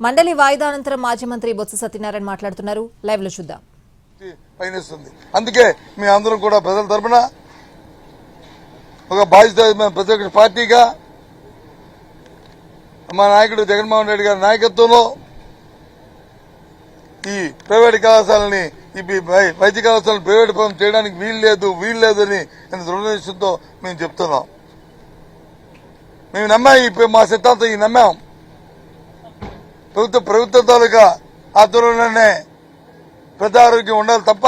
మండలి వాయిదా అనంతరం మాజీ మంత్రి బొత్స సత్యనారాయణ మాట్లాడుతున్నారు. లైవ్ లో చూద్దాం. అందుకే మీ అందరం కూడా ప్రజల తరపున ఒక బాధ్యత ప్రతిపక్ష పార్టీగా మా నాయకుడు జగన్మోహన్ రెడ్డి గారి నాయకత్వంలో ఈ ప్రైవేట్ కళాశాలని వైద్య కళాశాలను ప్రైవేట్ పరం చేయడానికి వీల్లేదు అని దృఢనిశ్చయంతో మేము చెప్తున్నాం. మేము నమ్మాం, మా సిద్ధాంతం నమ్మాం. ప్రభుత్వ తాలూకా ఆధ్వర్యంలోనే ప్రజారోగ్యం ఉండాలి తప్ప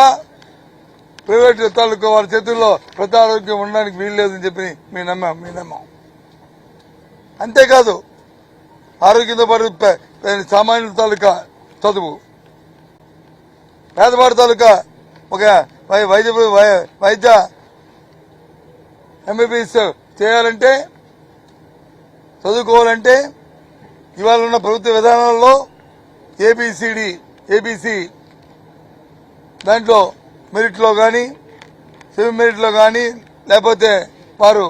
ప్రైవేట్ తాలూకా వారి చేతుల్లో ప్రజారోగ్యం ఉండడానికి వీల్లేదని చెప్పి మేము నమ్మాం. అంతేకాదు ఆరోగ్యంతో పాటు సామాన్యుల తాలూకా చదువు, పేదవాడి తాలూకా ఒక వైద్య ఎంబీబీఎస్ చేయాలంటే, చదువుకోవాలంటే ఇవాళ ఉన్న ప్రభుత్వ విధానాల్లో ఏబీసీ దాంట్లో మెరిట్లో కానీ సెమీ మెరిట్లో కానీ లేకపోతే వారు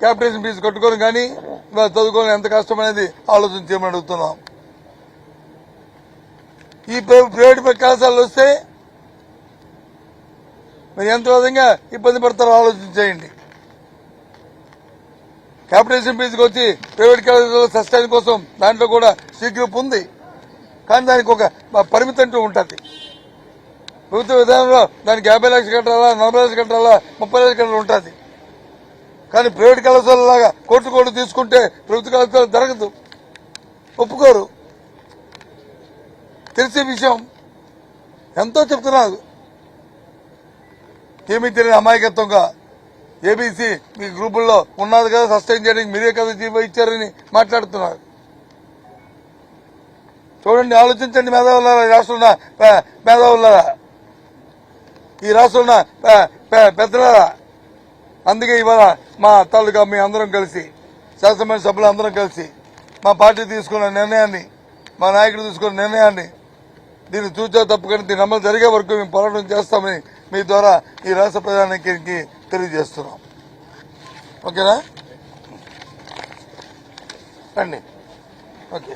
క్యాపిటేషన్ ఫీజు కట్టుకొని కానీ ఇవాళ చదువుకోవడం ఎంత కష్టం అనేది ఆలోచన చేయమని అడుగుతున్నాం. ఈ ప్రైవేట్ కళాశాలలు వస్తే మీరు ఎంత విధంగా ఇబ్బంది పడతారో ఆలోచన చేయండి. క్యాపిటేషన్ ఫీజుకి వచ్చి ప్రైవేట్ కళాశాల సస్టైన్ కోసం దాంట్లో కూడా స్వీకరింపు ఉంది, కానీ దానికి ఒక పరిమితి అంటూ ఉంటుంది. ప్రభుత్వ విధానంలో దానికి 50 లక్షలు కట్టాలా, 40 లక్షలు కట్టాలా, 30 లక్షలు కట్టాలి ఉంటుంది. కానీ ప్రైవేట్ కళాశాలలాగా కోట్లు తీసుకుంటే ప్రభుత్వ కళాశాల జరగదు, ఒప్పుకోరు. తెలిసే విషయం ఎంతో చెప్తున్నారు. ఏమీ తెలియని అమాయకత్వంగా ఏబీసీ మీ గ్రూపుల్లో ఉన్నది కదా, సస్టైన్ చేయడానికి మీరే కదా జీవో ఇచ్చారని మాట్లాడుతున్నారు. చూడండి, ఆలోచించండి మేధావులారా, ఈ రాష్ట్రంలో మేధావులారా, ఈ రాష్ట్రంలో పెద్దలారా. అందుకే ఇవాళ మా తాలూకా మీ అందరం కలిసి, శాసనసభ సభ్యులు అందరం కలిసి మా పార్టీ తీసుకున్న నిర్ణయాన్ని, మా నాయకుడు తీసుకున్న నిర్ణయాన్ని దీన్ని చూచా తప్పకుండా దీని అమలు జరిగే వరకు మేము పోరాటం చేస్తామని మీ ద్వారా ఈ రాష్ట్ర ప్రధానికి తెలియజేస్తున్నాం. ఓకేనా? రండి. ఓకే.